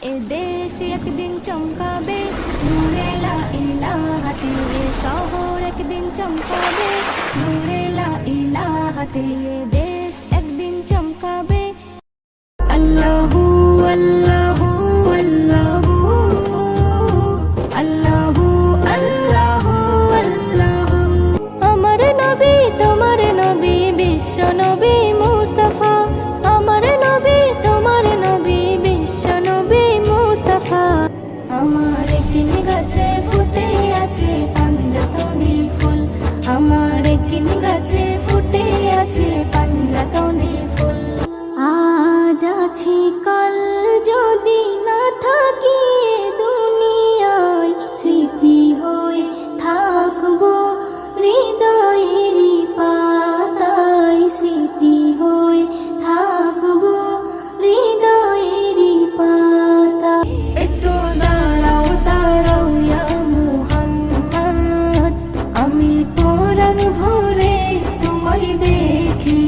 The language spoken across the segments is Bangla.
এ দেশ একদিন চমকাবে নূরে লা ইলাহাতে, এ শহর একদিন চমকাবে নূরে লা ইলাহাতে, এ দেশ একদিন চমকাবে। আল্লাহু আল্লাহু আল্লাহু আল্লাহু আল্লাহু আল্লাহু। আমার নবী তোমার নবী বিশ্ব নবী মুস্তাফা, আমার নবী তোমার নবী বিশ্ব নবী মুস্তাফা। আমার কিন গাছে ফুটে আছে পাঞ্জাতনি ফুল, আমার কিন গাছে ফুটে আছে পাঞ্জাতনি ফুল। আজ আছি কাল যদি না থাকি দুনিয়ায়, স্মৃতি হয়ে থাকবো হৃদয়ের পাতায়, স্মৃতি হয়ে থাকবো হৃদয়ের পাতায়। একটু দাঁড়াও দাঁড়াও ইয়া মুহাম্মদ, আমি পরাণ ভরে তোমায় দেখি।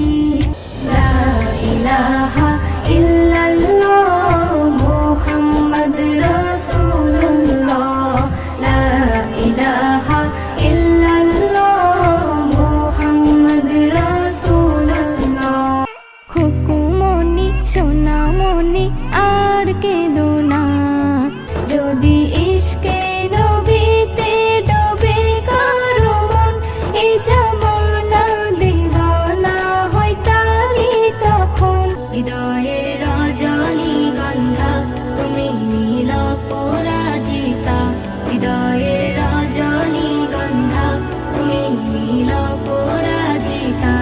লা ইলাহা ইল্লাল্লাহ মুহাম্মদ রাসূলুল্লাহ, লা ইলাহা ইল্লাল্লাহ মুহাম্মদ রাসূলুল্লাহ। খুকুমনি সোনামনি আর কেঁদো না, যদি ইশকে নবীতে ডোবে কারো মন, এই জামানা দিওয়ানা হয় তারি তখন। হৃদয়ের রজনীগন্ধা তুমি নীল পরাজিতা, হৃদয়ের রজনীগন্ধা তুমি নীল পরাজিতা।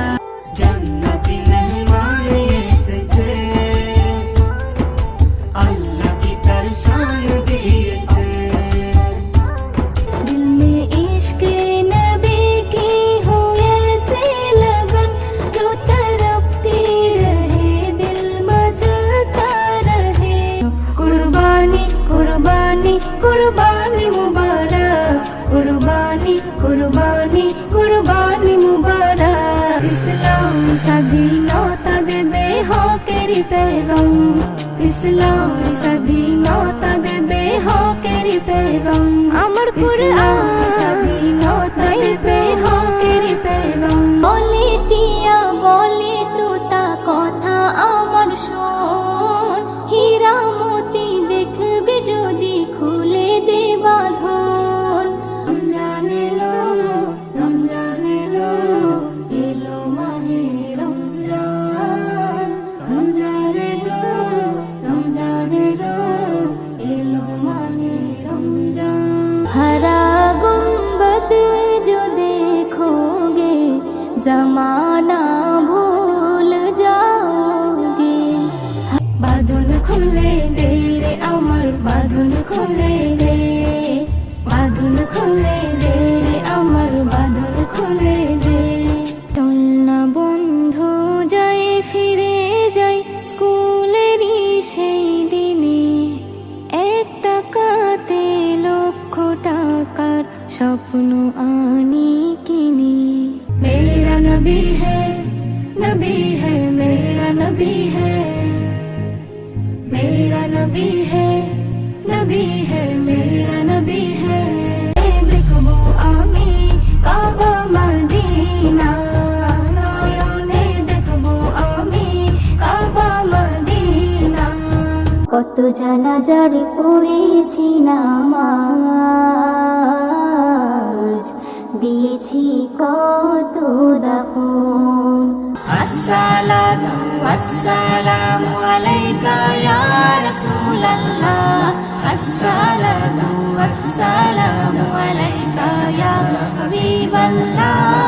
জান্নাতি মেহমান এসেছে, আল্লাহ কি তার শান দিয়েছে। दिल में इश्क नबी की हो ऐसे लगन, जो तड़पती रहे दिल मचलता रहे। कुर्बानी कुर्बानी कुर्बानी मुबारक, कुर्बानी कुर्बानी कुर्बानी मुबारक। इस्लाम স্বাধীনতা দেবে হকেরই পেগম, ইসলাম স্বাধীনতা দেবে হকেরই পেগম। আমার কুরআন স্বাধীনতা দেবে হকেরই পেগম। বলে টিয়া বলে তুতা কথা আমার শোন, হীরা মতি দেখবে যদি খুলে দে বাঁধন। রমজান এলো রমজান এলো, এলো মাহে রমজান, রমজান এলো রমজান এলো, এলো মাহে রমজান। हरा गुंबद जो देखोगे जमाना भूल जाओगे। बांधन खुले दे रे আমার বাঁধন খুলে দে, বাঁধন খুলে দে রে আমার বাঁধন খুলে দে। চল না বন্ধু যাই ফিরে যাই স্কুলেরই সেই দিনে, এক টাকাতে লক্ষ টাকার স্বপ্ন আনি কিনি। মেরা নবী है नबी है मेरा नबी है, मेरा नबी है नबी है मेरा नबी है। দেখবো আমি কাবা মদিনা, নয়নে দেখবো আমি কাবা মদিনা। কত জানাজার পড়েছি নামাজ, দিয়েছি কত দাফন। আসসালাতু ওয়াসসালামু আলাইকা ইয়া রাসূলুল্লাহ, আসসালাতু ওয়াসসালামু আলাইকা ইয়া হাবিবাল্লাহ।